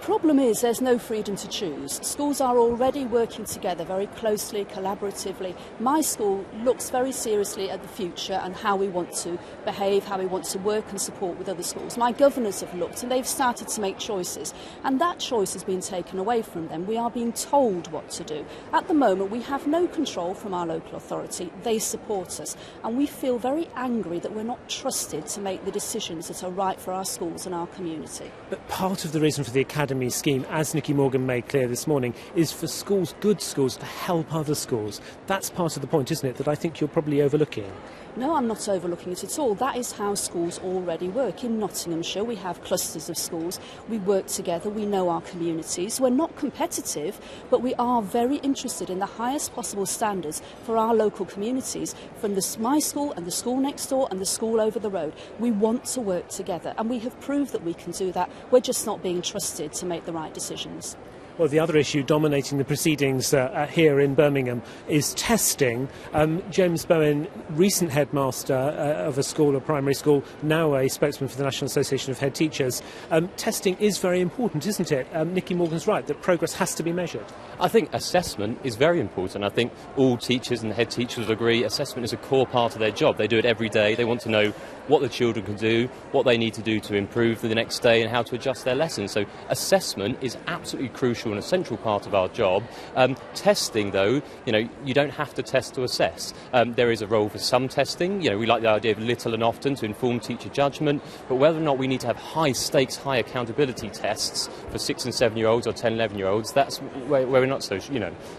problem is there's no freedom to choose. Schools are already working together very closely, collaboratively. My school looks very seriously at the future and how we want to behave, how we want to work and support with other schools. My governors have looked and they've started to make choices, and that choice has been taken away from them. We are being told what to do. At the moment, we have no control from our local authority. They support us, and we feel very angry that we're not trusted to make the decisions that are right for our schools and our community. But part of the reason for the Academy scheme, as Nicky Morgan made clear this morning, is for schools, good schools, to help other schools. That's part of the point, isn't it, that I think you're probably overlooking? No, I'm not overlooking it at all. That is how schools already work. In Nottinghamshire, we have clusters of schools. We work together. We know our communities. We're not competitive, but we are very interested in the highest possible standards for our local communities, from my school and the school next door and the school over the road. We want to work together, and we have proved that we can do that. We're just not being trusted to make the right decisions. Well, the other issue dominating the proceedings here in Birmingham is testing. James Bowen, recent headmaster of a school, a primary school, now a spokesman for the National Association of Head Teachers. Testing is very important, isn't it? Nicky Morgan's right, that progress has to be measured. I think assessment is very important. I think all teachers and head teachers agree assessment is a core part of their job. They do it every day. They want to know what the children can do, what they need to do to improve for the next day, and how to adjust their lessons. So assessment is absolutely crucial and a central part of our job. Testing, though, you don't have to test to assess. There is a role for some testing. We like the idea of little and often to inform teacher judgment, but whether or not we need to have high stakes, high accountability tests for 6 and 7-year-olds or 10, 11-year-olds, that's where we're not so,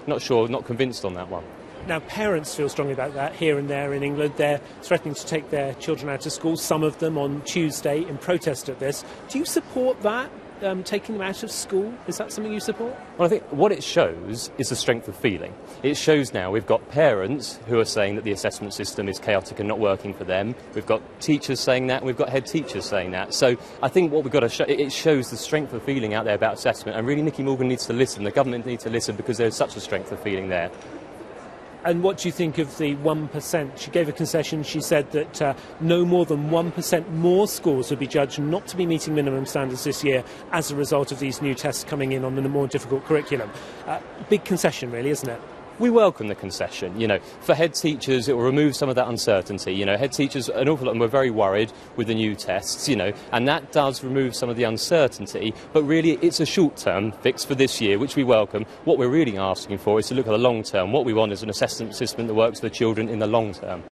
not sure, not convinced on that one. Now, parents feel strongly about that here and there in England. They're threatening to take their children out of school, some of them on Tuesday, in protest at this. Do you support that, taking them out of school? Is that something you support? Well, I think what it shows is the strength of feeling. It shows now we've got parents who are saying that the assessment system is chaotic and not working for them. We've got teachers saying that, and we've got head teachers saying that. So I think what we've got to show, it shows the strength of feeling out there about assessment, and really Nicky Morgan needs to listen. The government needs to listen, because there's such a strength of feeling there. And what do you think of the 1%? She gave a concession. She said that no more than 1% more schools would be judged not to be meeting minimum standards this year as a result of these new tests coming in on the more difficult curriculum. Big concession, really, isn't it? We welcome the concession. For head teachers, it will remove some of that uncertainty. Head teachers, an awful lot of them were very worried with the new tests, and that does remove some of the uncertainty. But really, it's a short-term fix for this year, which we welcome. What we're really asking for is to look at the long term. What we want is an assessment system that works for the children in the long term.